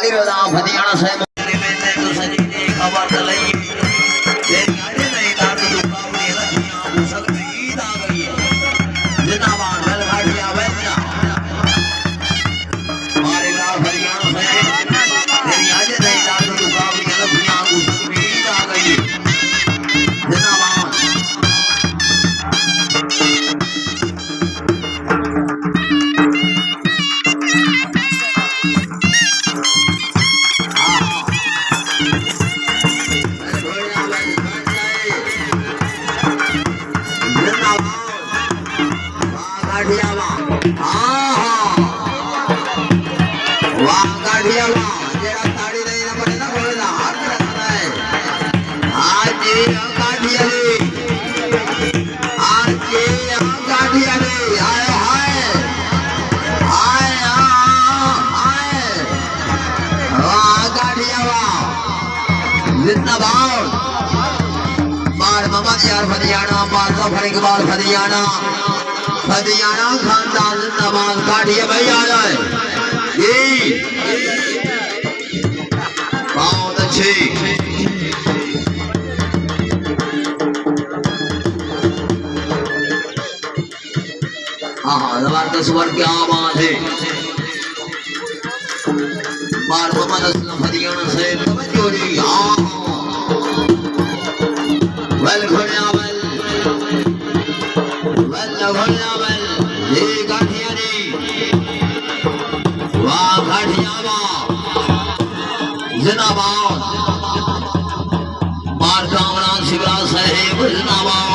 फतियाना से तो सजी ने खबर चलाई तेरी आज नहीं दाद दुखा उड़े लखियां भूसक में ईद आ गई है जिंदाबाद वेल घाटिया वेलना हमारे लाल फतियाना से तेरी आज नहीं दाद दुखा उड़े लखियां भूसक में ईद आ गई है जिंदाबाद फतियाना बादशाह फरीकबाद फतियाना फतियाना खानदान जिंदाबाद काटिए भाई आ जाए ये बहुत अच्छी हाँ जबरदस्त स्वर क्या बात है बार मोहम्मद असलम फतियाना से जोड़ी हाँ वेल घोड़िया वेल ये गाठिया जी वाह गाठिया वाह जिंदाबाद बार कांगड़ा शिवराज साहेब जिंदाबाद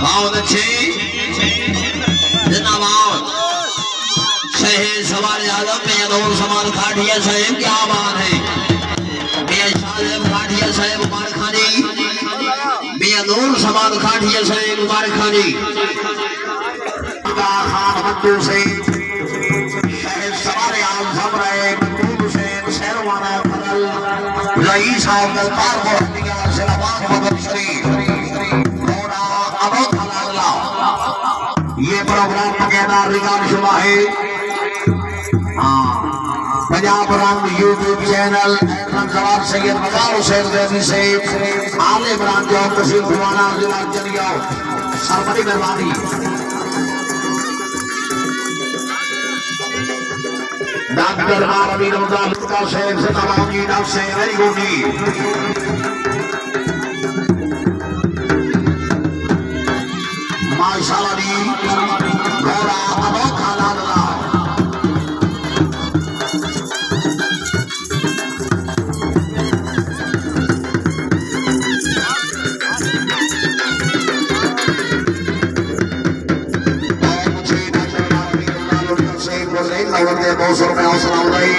बहुत अच्छी जिंदाबाद शहीद सवार आजम में अनोल समान खाटिया साहेब क्या बात है खाटिया साहेब मुबारक खानी मैं अनोल समान खाटिया साहेब मुबारक खानी खान बंधु से शहीद सवार आजम रहे मंदूर हुसैन शेरवाना फरल रईस साहब गलपार को प्रोग्राम बकायदा रिकॉर्ड शुदा है। पंजाब रंग यूट्यूब चैनल सवार सैयद मजार हुसैन जैदी से आले इमरान जो तहसील खुवाना जिला जनिया सर बड़ी मेहरबानी। डॉक्टर मारवी रमजान का शेख से तमामी नाम से वेरी गुड माशाल्लाह दी घोड़ा अनोखा लाडला बहुत रुपए हौसला रही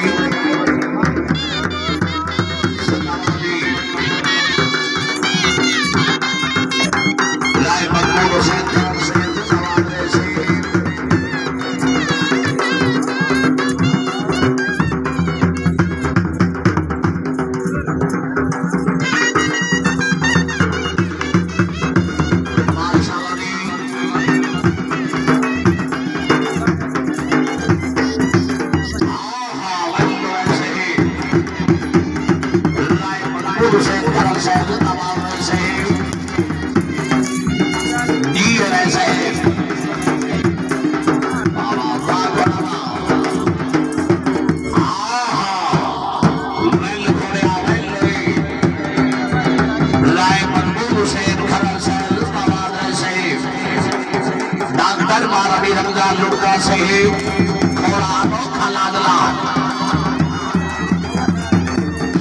रमजान लुटका से थोड़ा अनोखा लाडला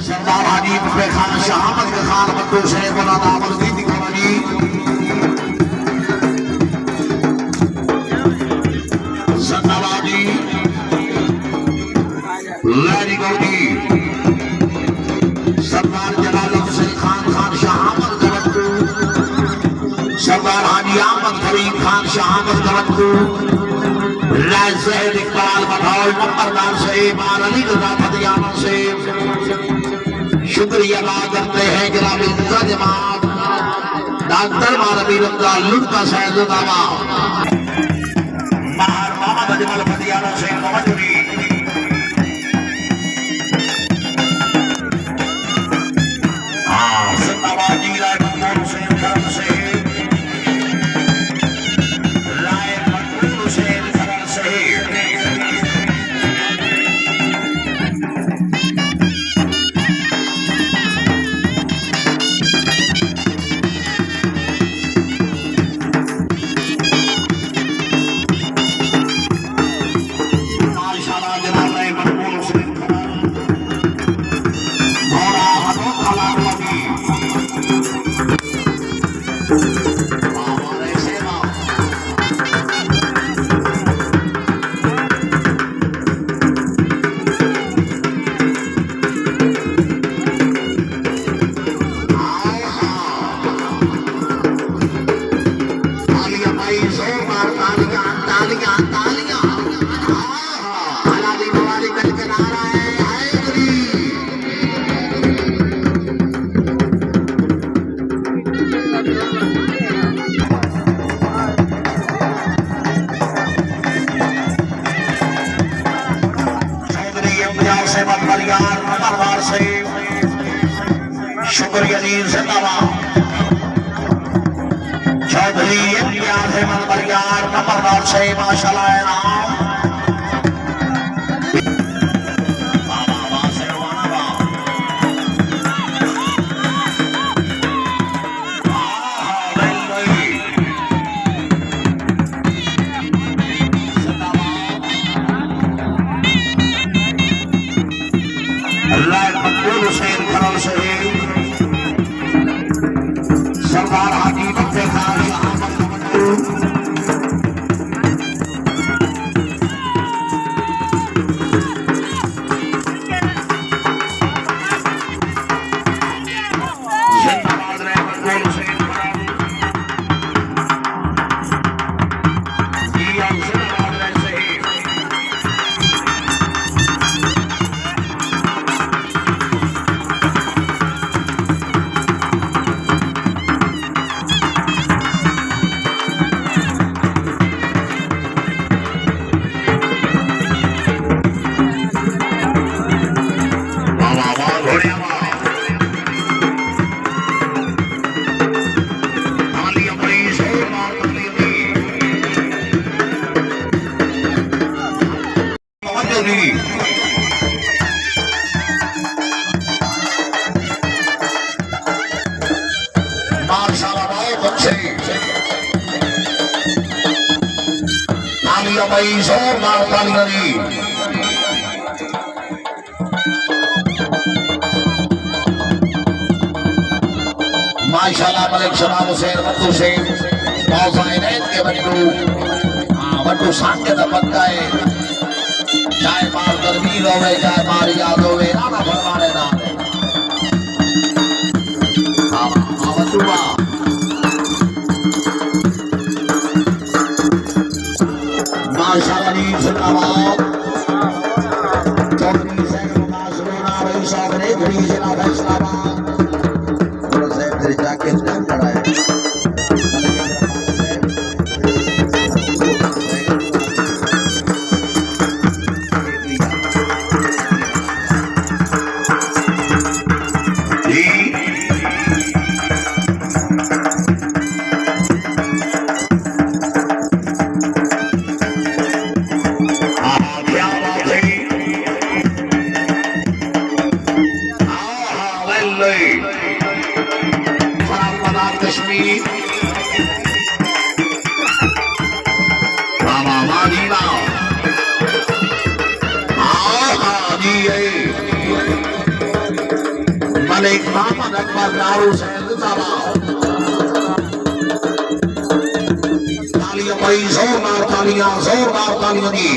सरदार हाजी पे खान शहामत के खान बंदू से बोला दामन दी दिखवानी सन्नावादी लहरी गौड़ी सरदार जलाल हुसैन खान शहामत के बंदू सरदार हाजी अहमद करीम खान शहामत के बंदू शहर इकबाल बठौल नंबरदार से मारली फतियाना से शुक्रिया अदा करते हैं जनाब इज्जत जमात डॉक्टर मारवी रमजान लुटका सैयदावा बाहर मोहम्मद अजमल फतियाना से मौजूदी सन्नाबाजी राय मनमोहन हुसैन खरम से शुक्रिया जिंदाबाद चौधरी इम्तियाज अहमद बरियार नंबरदार से माशाल्लाह सरदार हाजी बब्बे खान तालियां भाई जोरदार तालियां दी माशाल्लाह मलिक शबाब हुसैन बट्टू से मौज़ाइनैन के बट्टू बट्टू सांगे दा पक्का है चाहे मार तरवीर होवे चाहे मार याद होवे ना फरमाने ना हां बट्टू माशाल्लाह नी जिंदाबाद चौधरी सैयद नाज़रुना रईस साहब ने घड़ी जिला फैसलाबाद बोलो साहब तेरी जाके स्टैंड खड़ा है मलिक मोहम्मद अकबर नारू हुसैन तालियां भाई जोरदार तालियां दी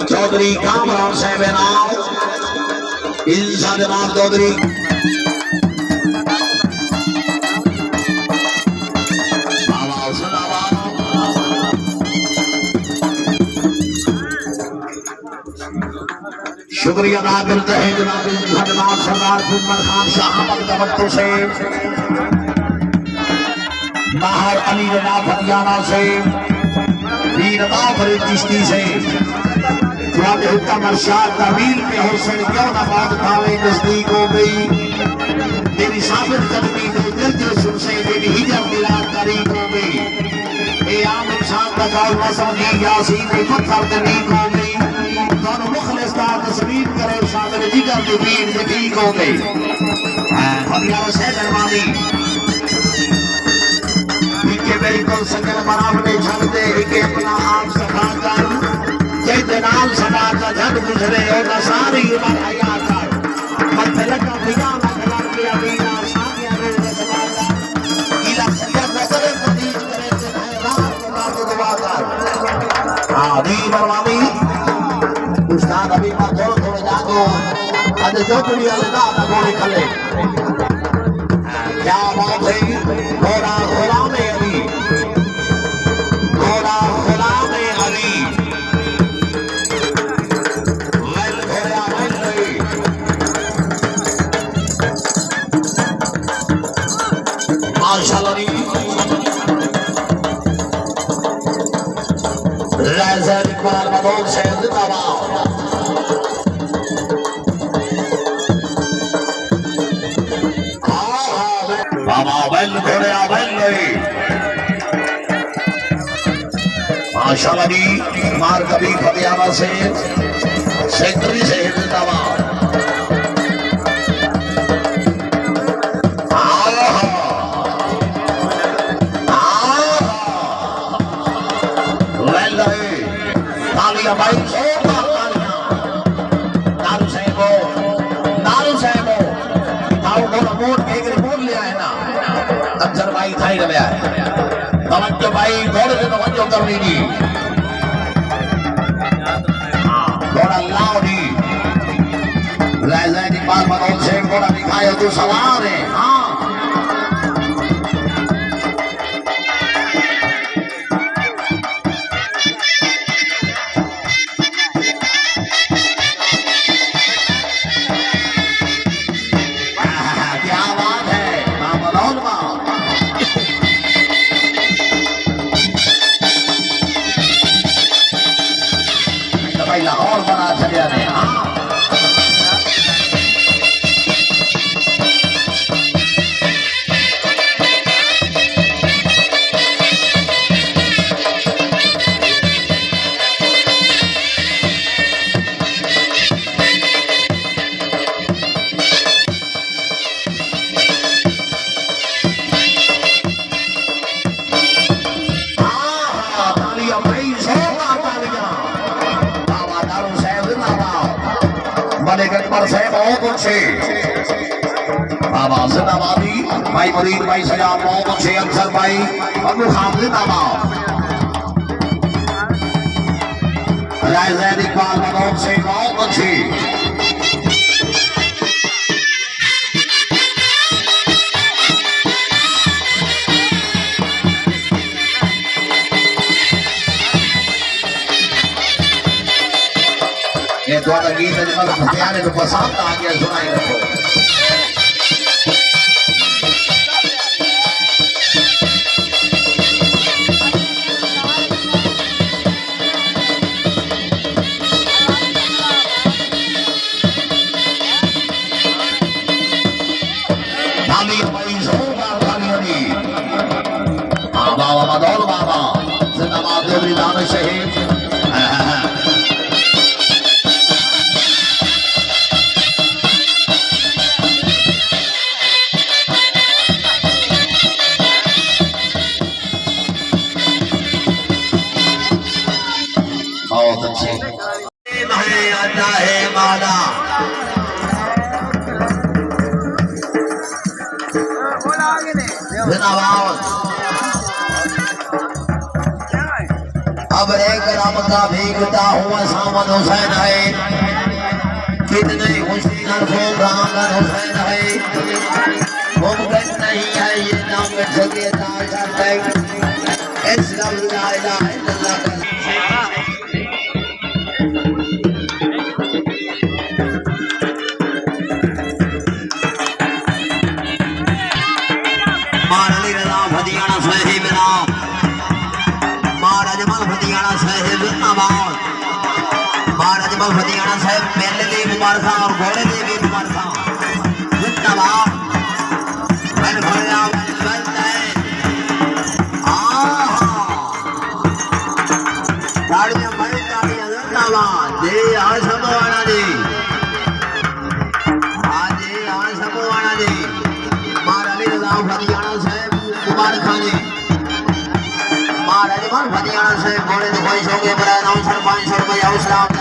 चौधरी कामरान साहब नाम इंसान जनाब चौधरी शुक्रिया अदा करते हैं जनाब सरदार फुम्मन खान शाह अहमद तवक्कुल से माहर अली जनाब हरियाणा से वीर अता फरीद चिश्ती से ख्वाजा हुक्म अरशाद तमील पे हुसैन क्यों ना बात पावे नजदीक हो गई तेरी साबित कदमी तो दिल दिल सुन से मेरी हिजर मिलाद करीब हो गई ए आम इंसान का कौल न समझी यासीन ने पत्थर तनीक हो गई दोनों मुखलिस का तस्वीर करे शामिल जिगर की पीर ठीक हो गई हरियाणा से दरबारी इनके बिल्कुल संगल बराबर छलते इनके अपना आप सखा कर जैसे नाल सदा का झट गुजरे और सारी उम्र हया कर मत लगा बिना लगा के अमीना साथिया रे सदा इला सैयद नजर नदीज करे है रात को दुआ कर हां दी बरवानी उस्ताद अभी मत थोड़े जागो आज जो दुनिया में ना गोली खले क्या बात है घोड़ा गुलाम अली घोड़ा गुलाम अली वेल घोड़ा वेल माशाल्लाह राजा इकबाल मदोल से जिंदाबाद माशाल्लाह दी मार कभी फतेहाबाद से सेक्रेटरी से जिंदाबाद तालियां भाई जोरदार तालियां नारू साहब आओ बोलो मोड़ के एक बोल ले आए ना अफजल भाई थाई ले आए तवज्जो भाई थोड़े से तवज्जो कर लीजिए थोड़ा लाउडी राजा इकबाल मदोल से थोड़ा दिखाया तो सवार है हाँ लाहौर बना चलिया ने हाँ नंबर से बहुत अच्छे बाबा जिंदाबादी भाई मुरीद भाई सजाद बहुत अच्छे अफसर भाई अबू खान जिंदाबाद रायजैद इकबाल बहुत से बहुत अच्छे ये द्वारा गीत मतलब हथियार को पसंद आ गया सुनाई रखो बाबा मदौल बाबा जिंदाबाद देवरी दान शहीद बहुत अच्छे आता है माला जिंदाबाद अब एक राम का भीगता हुआ सामन हुसैन है कितने हुसैन को रामन हुसैन है मुमकिन नहीं है ये नाम में सके ताकत है इस्लाम ला इलाहा इल्लल्लाह फतियाना साहब मेले लिए बीमार था और घोड़े लिए भी बीमार था जिंदाबाद मैं भैया बनता है ताड़ियां भाई ताड़ियां जिंदाबाद जी आज समवाना जी आज जी आज समवाना जी महाराज रजा फतियाना साहब बीमार था जी महाराज मन फतियाना साहब घोड़े तो कोई सो के बड़ा 900 500 रुपया उस्लाम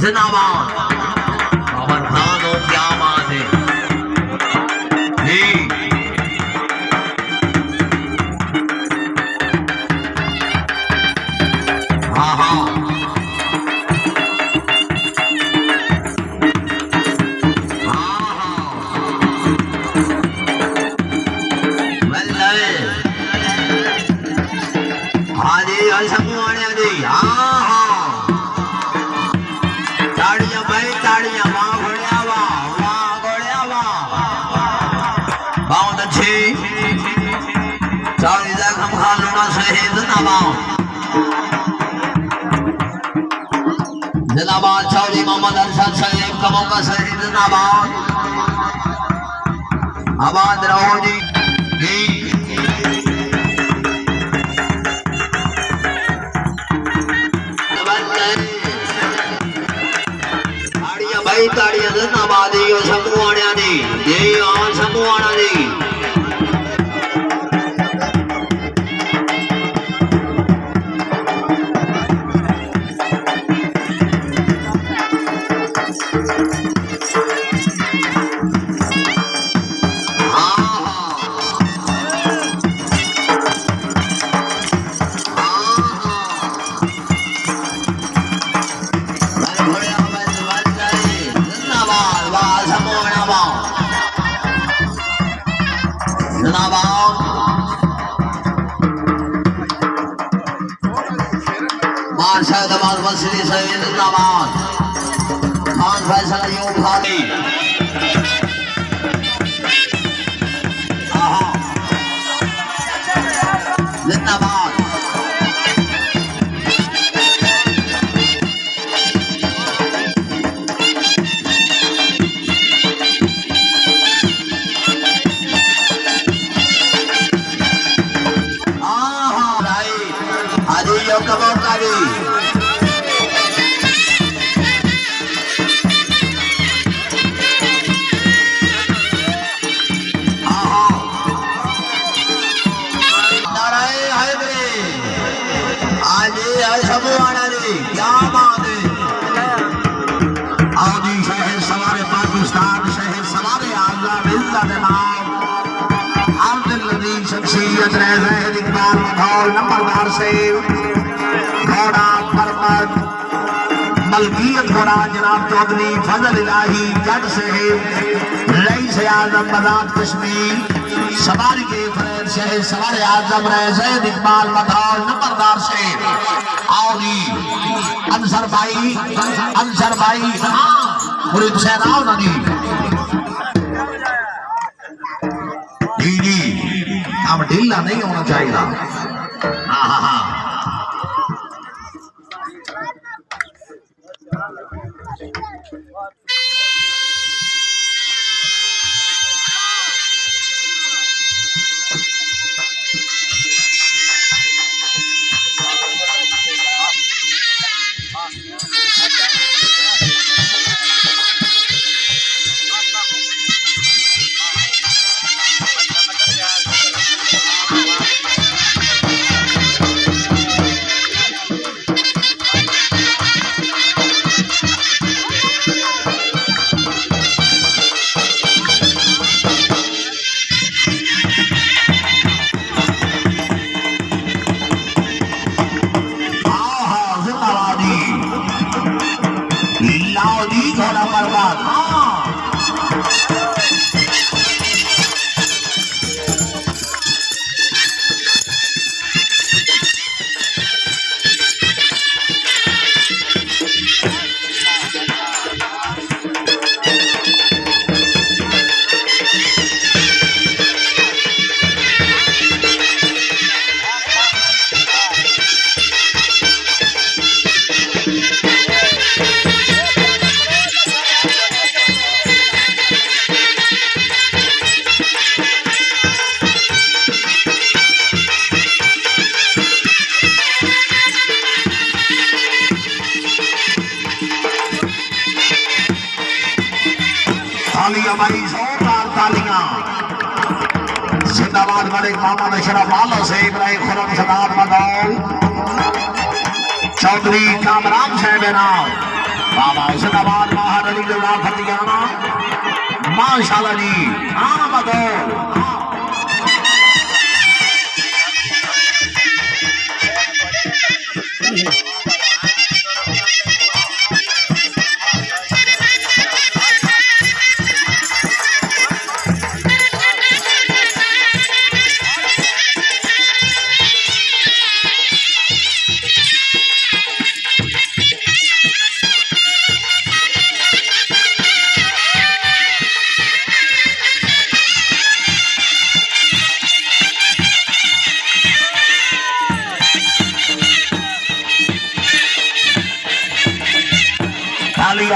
जिंदाबाद बाबर खान हो क्या बात है जी हाँ हाँ हाँ जी समूह जी हाँ जिंदाबाद चौधरी मोहम्मद अरशद शरीफ कमों का शहीद जिंदाबाद आबाद रहो जी ताड़ियां भाई ताड़ियां जिंदाबाद जी समूह आने जी हाँ समूह आना जी जिंदाबाद खान फैसल यूं खाली जिंदाबाद आज यो कबूल करी शख्सियत रह इकबाल माहौल नंबरदार से घोड़ा परमत मलकियत घोड़ा जनाब चौधरी फजल इलाही जज से रईस आजम मदाद कश्मीर सवारी के फरेद शहर सवार आजम रह इकबाल माहौल नंबरदार से आओगी अंसर भाई हाँ मुरीद हुसैन आओ ना जी अब ढीला नहीं होना चाहिए। हाँ हाँ हाँ भाई जोरदार तालियां जिंदाबाद मलिक मोहम्मद अशरफ वालों से इब्राहिम खुरम सदात मदौल चौधरी कामरान साहब नाम बाबा जिंदाबाद महार अली फतियाना माशाल्लाह जी हाँ मदौल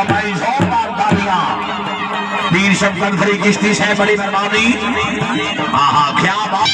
भाई जोरदार तालियां पीर शब्द खरी किश्ती से बड़ी मेहरबानी। हाँ हाँ क्या बात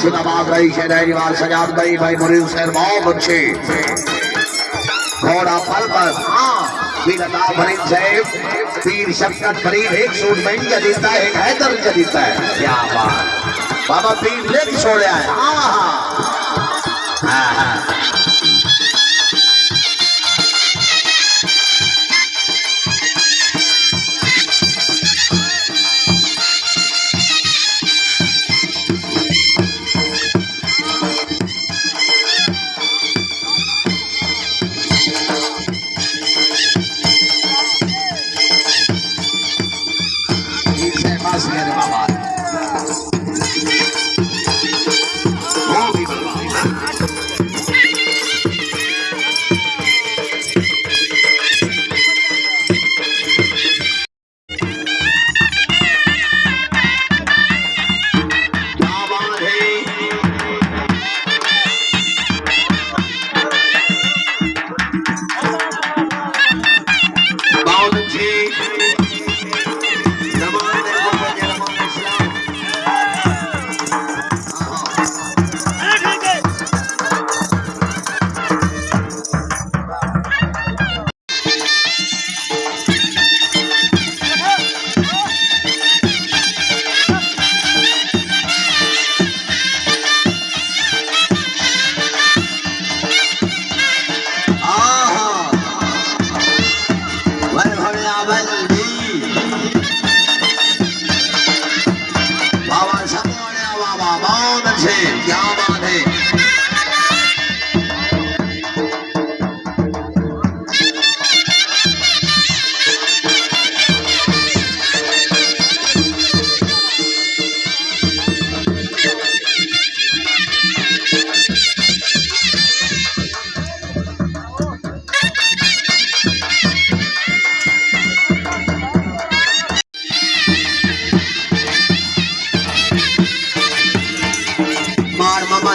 जिंदाबाद रही शहरीवाल सजाद भाई मुरीद हुसैन बहुत अच्छे घोड़ा पल पर हाँ फरीद साहब पीर शफकत फरीद एक सूट में जदीता है एक हैदर जदीता है क्या बात बाबा पीर लेके छोड़े आए हाँ हाँ हाँ वल्दी बाबा समोने बाबा बहुत अच्छे क्या बात है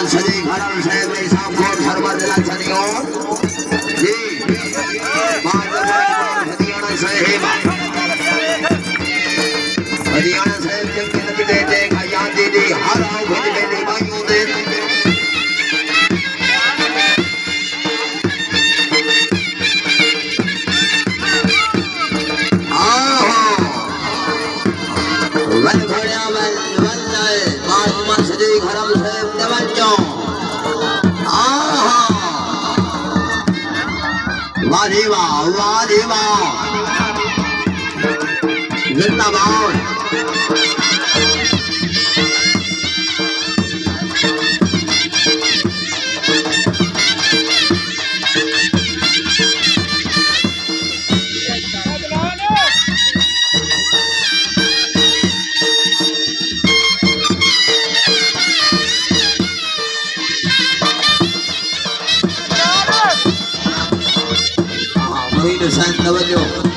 सदी घरल से साहब को सर्वर जिला सदियों जी हरियाणा से हरियाणा से जंग दे देगा याद दे हर आओ भेज दे भाइयों दे वन घोड़ा वन वन मार सदी घरल से वाह वाह जिंदाबाद तवज्जो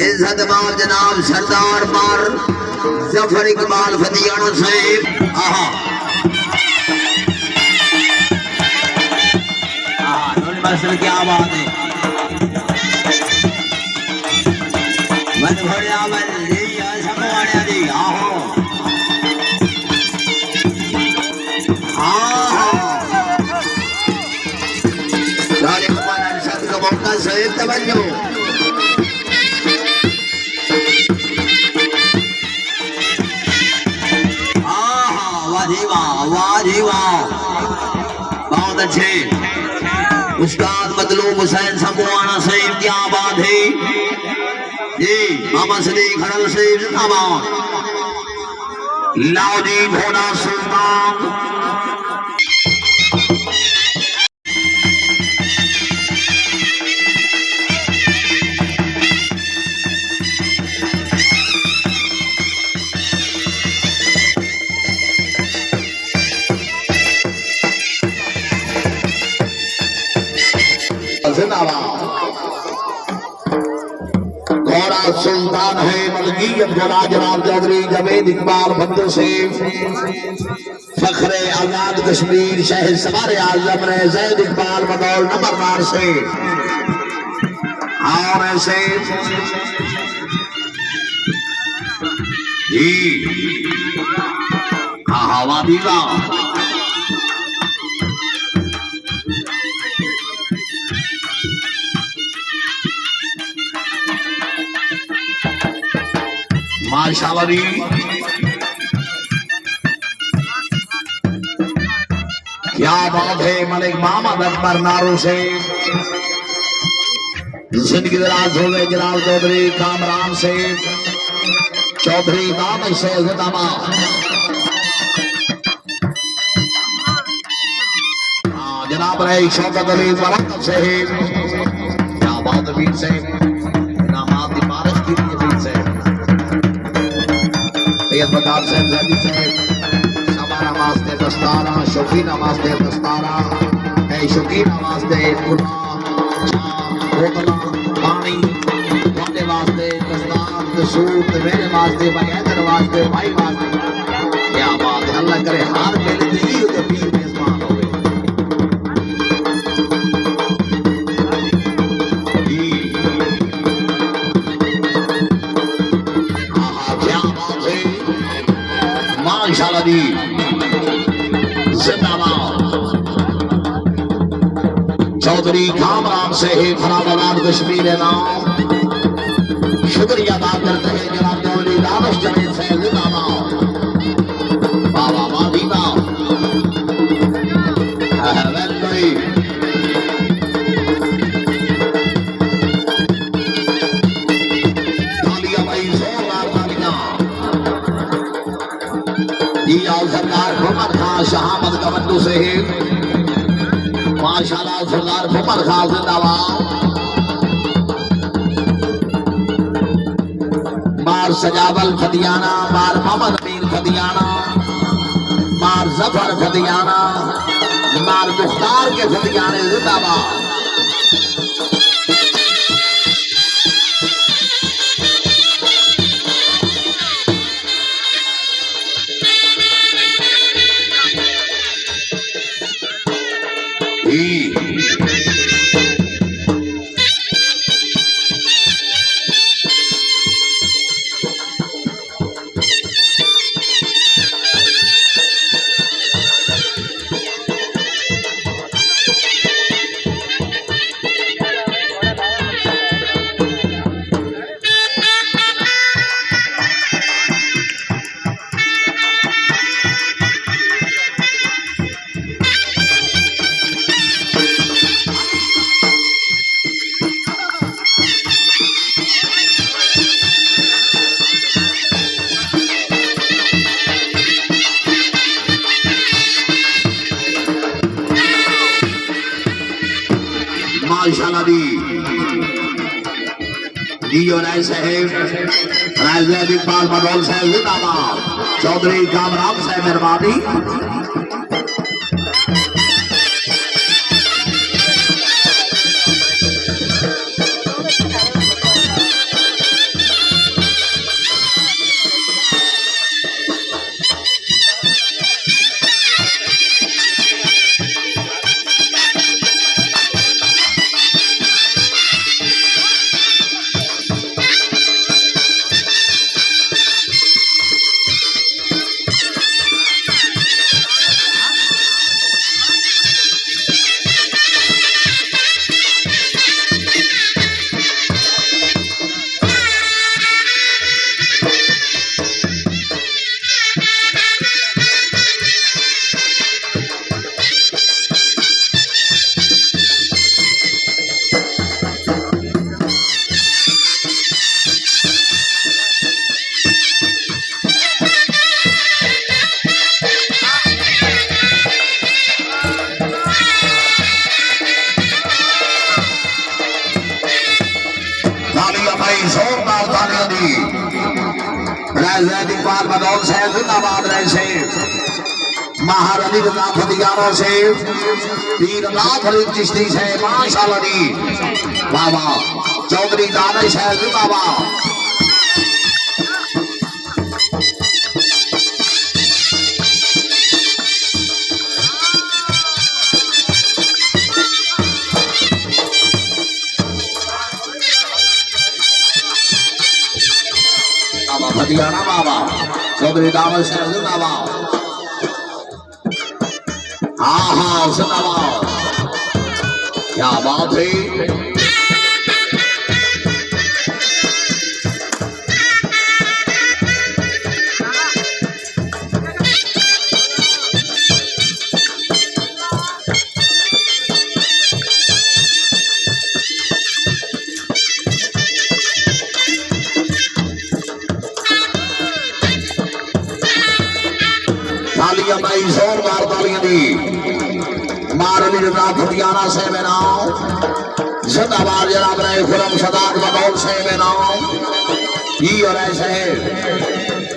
इज्जत बाब जनाब सरदार पर जफर इकबाल फतियाना साहिब आहा मसल क्या बात है मन भरिया मन जी समोने जी आहो सारे कुमार अरशद का मौका साहिब तवज्जो बहुत अच्छे उस्ताद मतलूब हुसैन समोआना साहिब क्या बात है जी मामा सदीक हरल साहिब जिंदाबाद लाउदी घोड़ा सुल्तान घोड़ा सुल्तान है मलकियत घोड़ा जनाब चौधरी जवेद इकबाल बंदर से फखरे आजाद कश्मीर शहर सवारे आजम ने जैद इकबाल बदौल नंबरदार से और ऐसे जी हवा दीवा माशावरी क्या बात है मलिक मोहम्मद अकबर नारू से जिंदगी दराज हो गए जनाब चौधरी कामरान से चौधरी नाम से जिंदाबाद जनाब रहे शौकत अली बरकत से क्या बात वीर से इनामात की बारिश की वीर से बदार से सवारा वास्ते दस्तारा शौकीन वास्ते दस्तारा शौकीन वास्ते बोतला पानी वाले वास्ते दस्तार सूट मेरे वास्ते भाई हैदर वास्ते भाई वास्ते क्या बात है अल्लाह करे हार मिल गई तो पीर मेजबान हो गए माशाल्लाह दी जिंदाबाद। चौधरी कामरान से है फराबाद कश्मीर है नाम। शुक्रिया अदा करते हैं जनाब चौधरी दानिश जमील से जिंदाबाद। बाबा मादीना सरदार घुमर खां शहामत कबड्डू से माशाल्लाह सरदार घुमर खां जिंदाबाद। मार सजावल फदियाना, मार मोहम्मद अमीर फदियाना, मार जफर फदियाना, मार मुख्तार के फदियाने जिंदाबाद। माशाल्लाह दी और ऐसे है राजद इकबाल मडोल साहब जिंदाबाद। चौधरी कामरान साहब मेहरबानी। इकबाल मडोल साहब जिंदाबाद। रहे से महारानी रजा फतियारों से पीर नाथ अली चिश्ती से माशाल्लाह दी बाबा। चौधरी दानिश साहब जिंदाबाद। फतियाना बाबा चौधरी दानिश साहब जिंदाबाद। हाँ हाँ जिंदाबाद। क्या बात है। तालियां भाई जोरदार तालियां दी। मारली रजा फतियाना से में नाम जिंदाबाद। जनाब रहे खुरम सदात मडोल से में नाम ये और ऐसे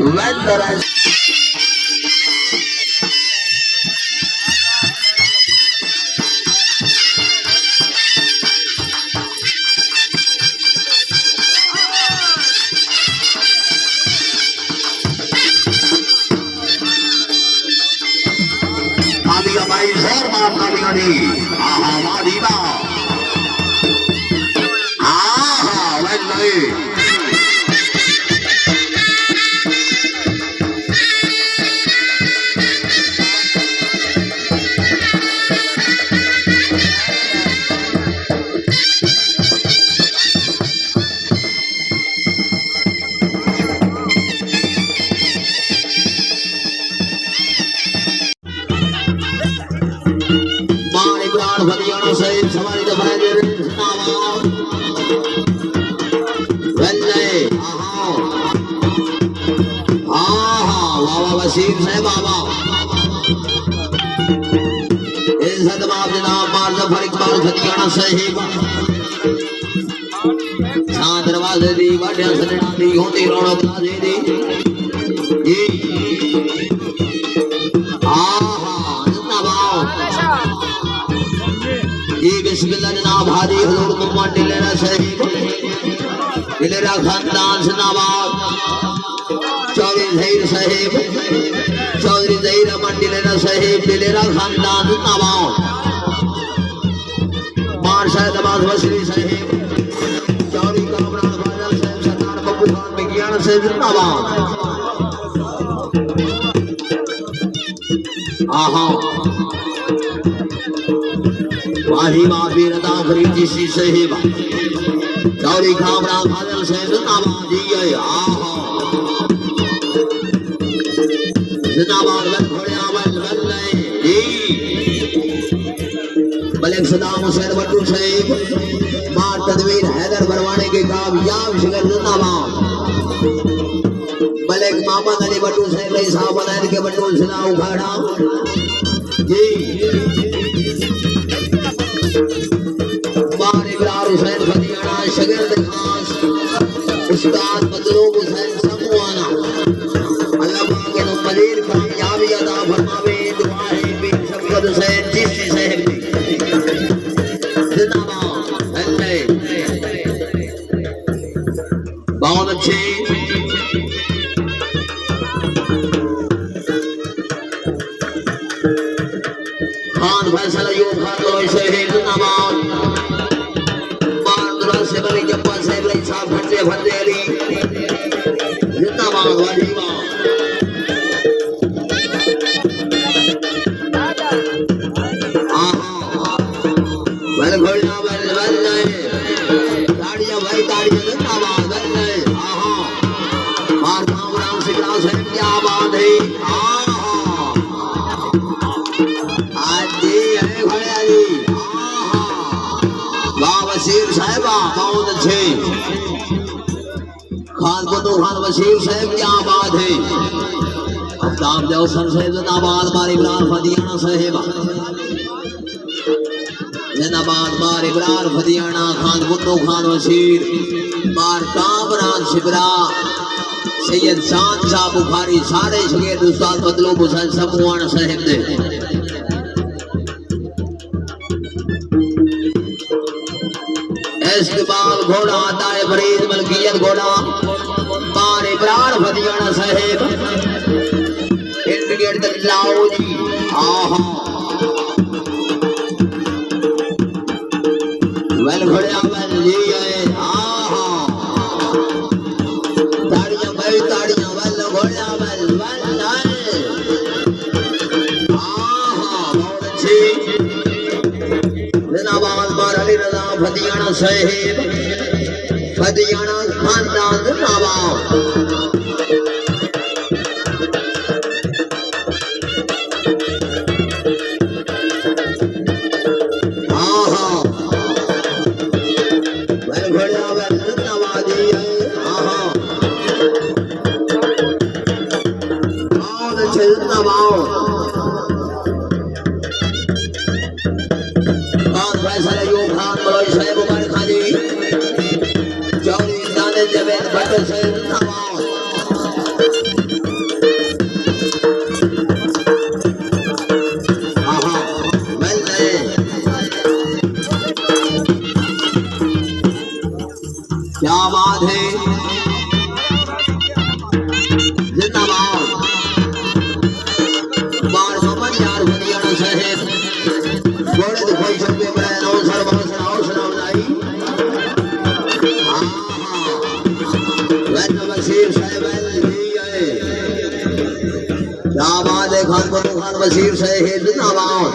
वेंडर ऐसे भाई जोर मार तालियां दी। आहा मादीना आहा वल्ले बाबा वसीम से बाबा इज्जत बाप जनाब मार जफर इकबाल फतियाना साहिब शान दरवाजे दी वाटियां सजना दी होती रौनक ताजे दी जी जी बिस्मिल्लाह जनाब हाजी हुजूर मोहम्मद दिलेरा साहिब दिलेरा खानदान जिंदाबाद चौधरी जहीर साहिब चौधरी जहीर अमन दिलेरा साहिब दिलेरा खानदान जिंदाबाद मार्शल नवाज वसीम साहिब चौधरी कामरान फाजल साहिब सरदार बब्बू खान बिगियान से जिंदाबाद वाही माफी रदा फरीदी सी साहिब चौधरी कामरान फाजल साहिब जिंदाबाद जी जिंदाबाद बल घोड़िया बल जी मलिक सदाम हुसैन बट्टू साहिब मार तदवीर हैदर बरवाने के कामयाब शिगर जिंदाबाद मलिक मोहम्मद अली बट्टू साहिब रही साहब बनाने के बट्टू सिला उखाड़ा जी मार इब्रार हुसैन फतियाना शगिर्द खास उस्ताद मजरूब हुसैन समूआना अल्लाह पाक ने मजीद कामयाबी अता फरमावे दुआ है पीर शफकत हुसैन चिश्ती साहिब की जिंदाबाद अल्लाह बहुत अच्छे खान फैसल अयूब खान लोई साहिब जिंदाबाद से बड़ी जब्बा साहिब रही साहब फटे फटे अली जिंदाबाद वाजीबा बल घोड़िया बल ताड़ियां भाई ताड़ियां जिंदाबाद बल मार कामरान सिकरा साहिब की आबाद है आज जी है घोड़िया जी वसीर साहिबा बहुत अच्छे खान बंधु खान वसीर साहिब क्या बात है अफ्ताब जौसन साहिब जिंदाबाद मार इब्रार फतियाना साहिबा जिंदाबाद मार इब्रार फतियाना खान बंधु खान वसीर मार कामरान शिबरा सैयद शान शाह बुखारी सारे शगीर उस्ताद मतलूब हुसैन समूआना साहिब दे इस्तेमाल घोड़ा आता है फरीद मलकियत घोड़ा मार इब्रार फतियाना साहिब इंडिकेट तक लाओ जी वेल घोड़ा वेल जी है ताड़ियां भाई ताड़ियां वेल घोड़ा वेल वेल बहुत अच्छी जिंदाबाद मार अली रजा फतियाना साहिब फतियाना खानदान जिंदाबाद क्या बात है जिंदाबाद बार मोहम्मद यार फतियाना साहिब घोड़े दिखाई सबके बड़े नौ सर बहुत सुनाओ सुनाई वसीर साहिब क्या बात है खान बंधु खान वसीर साहिब जिंदाबाद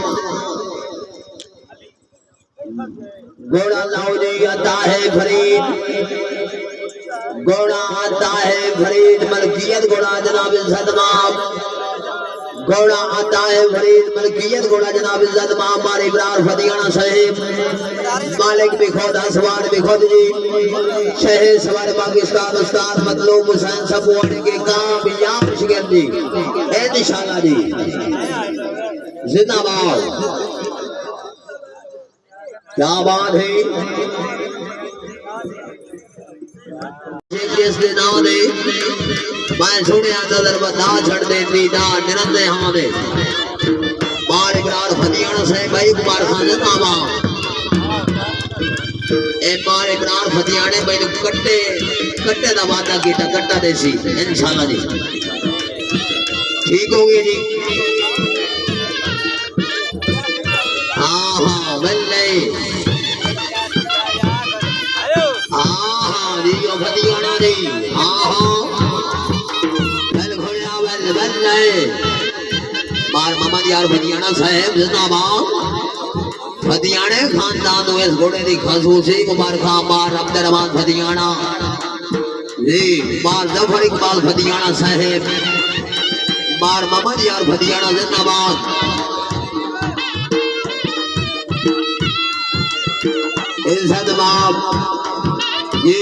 घोड़ा लाओ जी आता है फरीद घोड़ा आता है फरीद मलकियत घोड़ा जनाब सदमाब घोड़ा आता है फरीद मलकियत घोड़ा जनाब इज्जत मामर इब्रार फतियाना साहिब मालिक भी खुद असवार भी खुद जी शहर सवार पाकिस्तान उस्ताद मतलूब हुसैन सब होने के कामयाब शिगर जी इंशाअल्लाह जी जिंदाबाद क्या बात है जिस दिन ना दे मैं सुनिया नजर बता छड़ दे नीदा निरंदे हाँ दे बार इकरार फतियाना से भाई कुमार खान जिंदाबाद ए बार इकरार फतियाने भाई कट्टे कट्टे दा वादा कीता कट्टा देसी इंशाअल्लाह जी ठीक होगी जी हाँ हाँ बल्ले हाँ जी यो फतियाना जी हाँ हाँ बल घोड़ा बल बल्ले बार मोहम्मद यार फतियाना साहब जिंदाबाद फतियाने खानदान तो इस घोड़े की खसूसी कुमार खान बार अब्दुर्रहमान फतियाना जी बार जफर इकबाल फतियाना साहब बार मोहम्मद यार फतियाना जिंदाबाद इज्जत बाप जी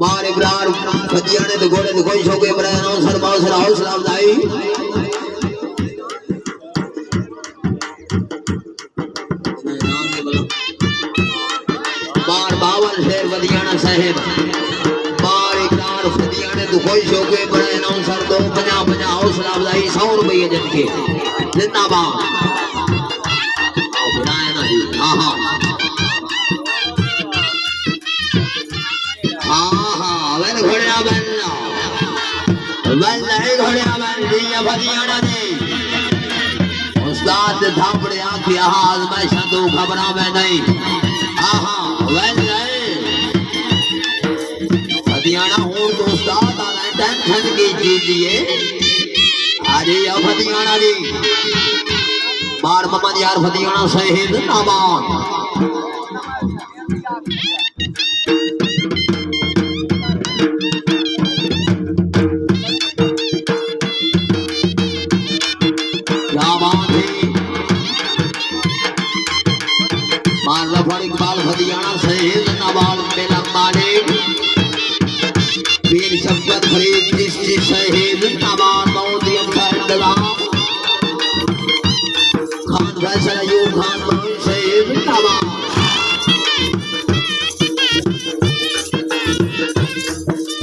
बार इब्रार फतियाने तो घोड़े तो कोई शौक इब्राहिम सर बाउसर हौसला अफजाई बार बावन शेर फतियाना साहिब बार इब्रार फतियाने तो कोई शौक इब्राहिम सर दो 50 हौसला अफजाई 100 रुपये जन के जिंदाबाद हाँ हाँ हाँ हाँ बल घोड़ा बनना बल नहीं घोड़ा बन दिया फतियाना जी उस्ताद थापड़े आंखें हाल मैं शदू खबरा में नहीं हाँ हाँ बल नहीं फतियाना हूँ तो उस्ताद आना टेंशन की कीजिए अरे या फतियाना जी बार मोहम्मद यार फतियाना साहिब जिंदाबाद क्या बात है बार जफर इकबाल फतियाना साहिब जिंदाबाद बेलम मालिक वीर शफकत फरीद चिश्ती साहिब जिंदाबाद बहुत ही अच्छा इंतजाम फैसल अयूब खान मोहन साहिब जिंदाबाद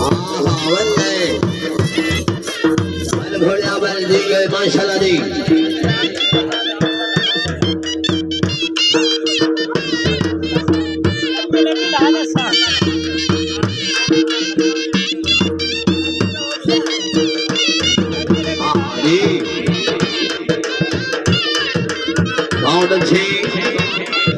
हाँ हाँ बल्ले बल घोड़ा बल दी गए माशाल्लाह जी बहुत अच्छी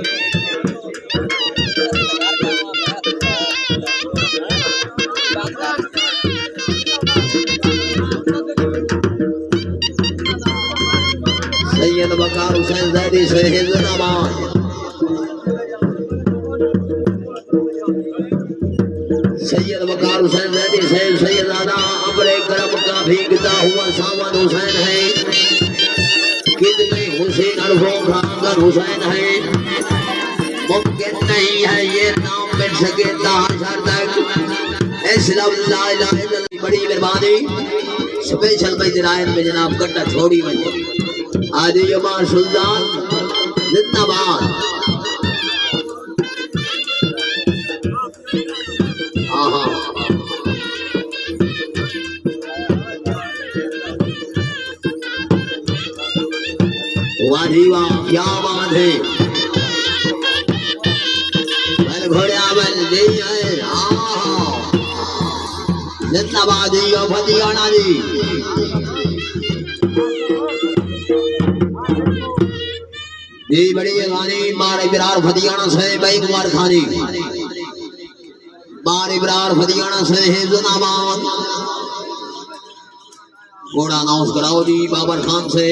सैयद बकार हुसैन ज़ैदी साहिब जिंदाबाद सैयद बकार हुसैन ज़ैदी साहिब सैयदादा अमरे करम का भीगता हुआ सावन हुसैन है कितने हुसैन अरफों का अगर हुसैन है मुमकिन नहीं है ये नाम मिल सके तक इस लफ्ज़ ला इलाहा इल्लल्लाह बड़ी मेहरबानी स्पेशल भाई जनाब में जनाब कट्टा छोड़ी में आदि जमाल सुल्तान जिंदाबाद आहा वाह वाह क्या बात है बल घोड़ा बल दी है जिंदाबाद जी फतियाना जी जी बड़ी गानी मार इब्रार फतियाना से भाई कुमार खानी मार इब्रार फतियाना से है जिंदाबाद घोड़ा अनाउंस कराओ जी बाबर खान से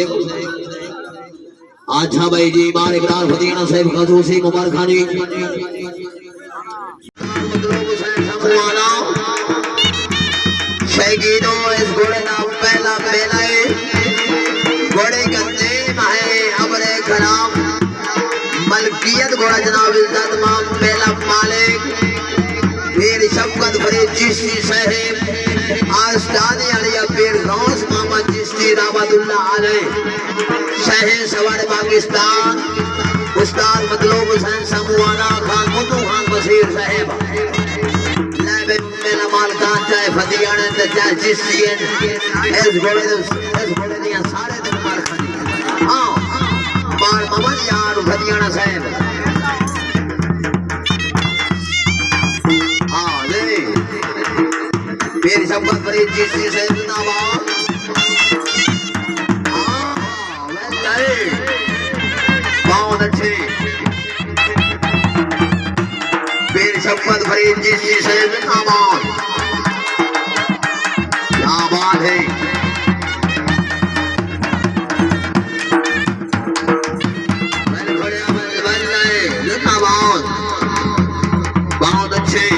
अच्छा भाई जी बार इब्रार फतियाना साहब खसूसी कुमार खानी शहीदों इस घोड़े का पहला पहला गोड़ा जनाब इज्जत माम बेला मालिक पीर शफकत फरीद चिश्ती साहिब आस्तानी अलिया पीर गौस मोहम्मद चिश्ती रहमतुल्लाह अलैह शहर सवार पाकिस्तान उस्ताद मतलूब हुसैन समूआना खान मुद्दू खान वजीर साहिब लाइब मेला माल खान चाहे फतियाने ते चाहे चिश्ती इस घोड़े दियां सारे दिन मार खानी हाँ मार मोहम्मद यार फतियाना साहिब हाँ ले पीर शफकत फरीद चिश्ती साहिब जिंदाबाद बहुत अच्छे पीर शफकत फरीद चिश्ती साहिब जिंदाबाद क्या बात है जिंदाबाद बहुत अच्छे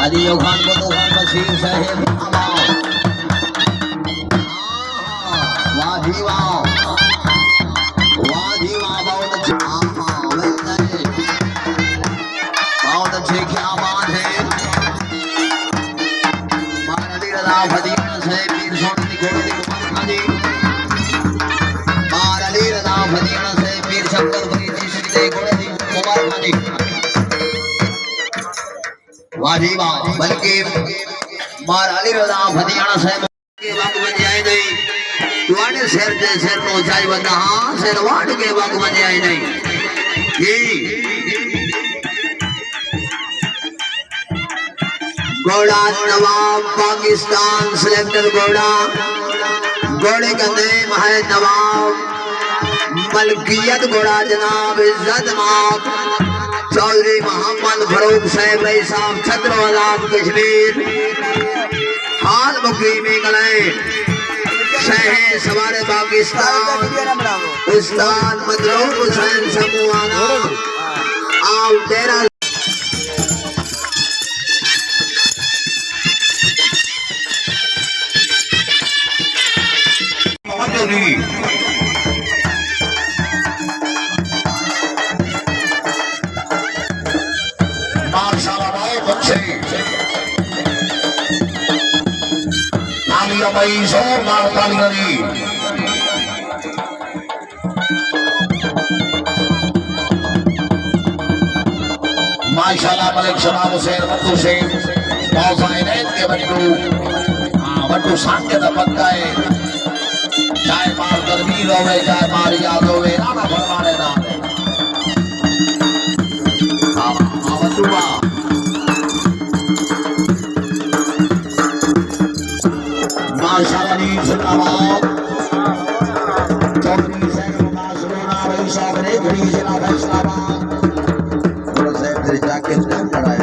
आदियो खान बदू खान बशीर साहिब वाह जी वाह बहुत अच्छे बहुत अच्छे क्या बात है मारली रजा फदीना साहिब पीर सोनी घोड़े दी कुमार खानी मारली रजा फदीना साहिब पीर शफकत फरीद चिश्ती घोड़े दी कुमार खानी वाह जी वाह बल्कि मार अली रजा फतियाना साहब के वक्त बन जाए नहीं तुआने सिर ते सिर नो ऊंचाई बंदा हां सिर वाट के वक्त बन जाए नहीं जी घोड़ा नवाब पाकिस्तान सिलेक्टर घोड़ा घोड़े का नाम है नवाब मलकियत घोड़ा जनाब इज्जत माब चौधरी मोहम्मद फरूक साहब रही साहब छत्र आजाद कश्मीर हाल मुकीम इंग्लैंड शहर सवार पाकिस्तान उस्ताद मतलूब हुसैन समूआना आओ तेरा माशाल्लाह मलिक शबाब हुसैन मट्टू से मौसाइनैन के बट्टू सांगे दा पक्का है चाहे मार तदबीर होवे चाहे मार याद होवे राणा फरमाने ना बट्टूआ माशाल्लाह जी जिंदाबाद चौधरी सैन नासरोना रही साहब ने घड़ी जिला फैसलाबाद थोड़ा सा इधर जाके स्टैंड कराए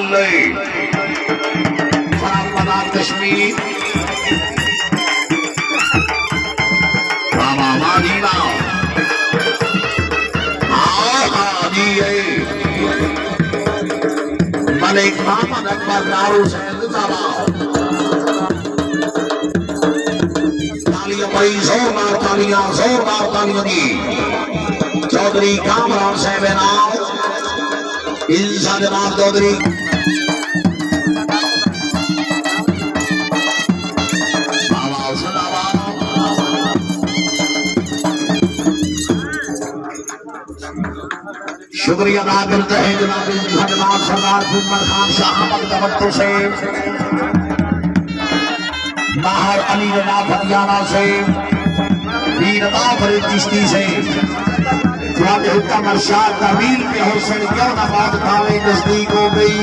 वल्ले फरामदा कश्मीर बाबा मादीना मलिक मोहम्मद अकबर नारू से तालियां बड़ी जोरदार तालियां दी चौधरी कामरान साहब नाम इंसान जनाब चौधरी शुक्रिया अदा करते हैं जनाब सरदार फुलमन खान शाह अहमद तवक्को से माहर अली जनाब हरियाणा से वीर अता फरीद चिश्ती से ख्वाजा हुक्म अरशाद तमील के हुसैन क्यों ना बात खावे नजदीक हो गई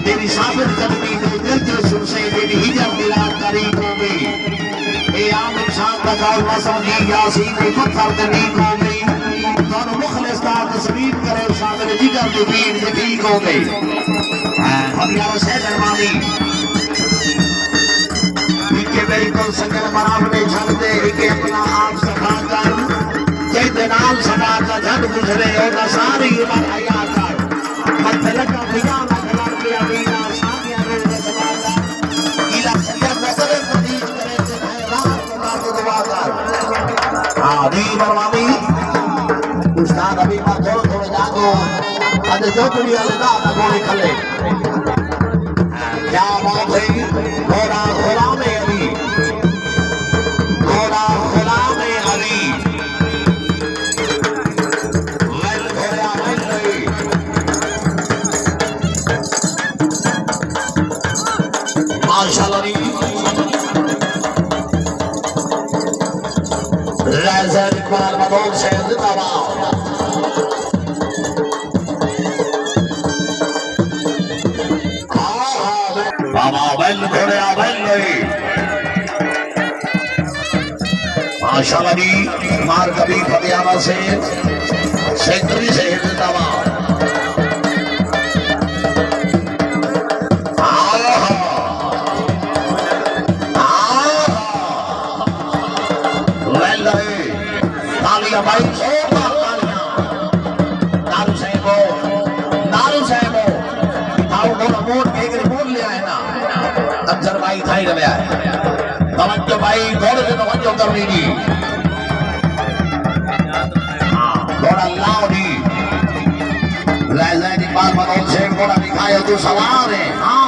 तेरी साबित कदमी में दिल जुस्म से मेरी हिजर दिलार करीब हो गई ए आम इंसान का गाल मसनी यासीन की पत्थर तनीक हो गई दोनों मुखलिस का तस्वीर करे शामिल जिगर की भीड़ से ठीक हो गई हथियारों से दरबानी इनके मेरी को संगल बराबर झलते इनके अपना आप सफा कर जैसे नाल सदा का झट गुजरे और सारी उम्र हया कर मतलब का बिना ना खबर किया बिना सानिया रे सदा इला सदा नजर नदीज करे से हैरान को दुआ कर आदि बरवानी उस्ताद अभी मत थोड़े जागो आज जो दुनिया लगा गोली खले क्या बात है घोड़ा घोड़ा में अली घोड़ा घोड़ा में अली मैल घोड़ा मैल नहीं माशाल्लाह राजा इकबाल मदोन से जिंदाबाद माशाल्लाह मार कभी फतियाना से सेक्रेटरी से जिंदाबाद तालियां भाई नारू साहब वोट एक रिपोर्ट ले आए ना अफजल भाई था ही रहा है तवज्जो भाई थोड़े से तवज्जो कर लीजिए थोड़ा लाओ दी राजा इकबाल मनोज से थोड़ा दिखाया तो सवार है हाँ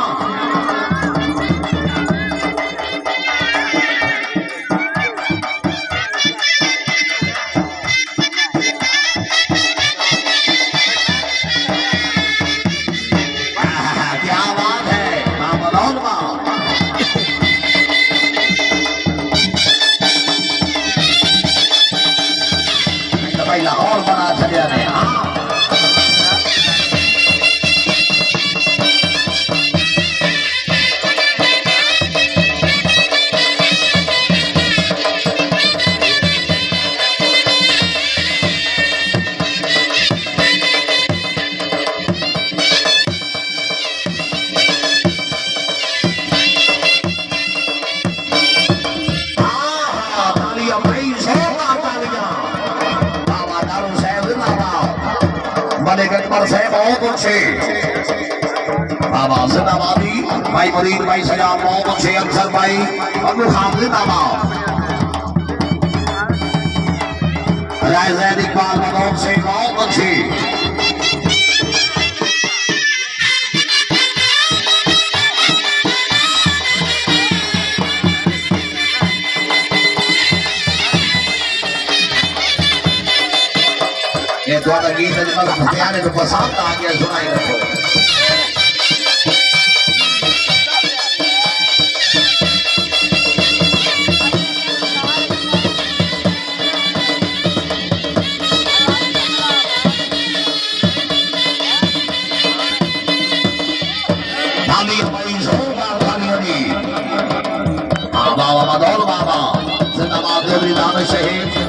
लाहौर बना चलिया ने बहुत अच्छे बाबा जिंदाबादी भाई मरीद भाई सजाद बहुत अच्छे अफसर भाई अबू खान जिंदाबाद राजा इकबाल मनोज से बहुत अच्छे ये द्वारा गीत जब हथियारे तो पसंद आ गया सुनाई रखो बाबा मदौल बाबा जिंदाबाद शहीद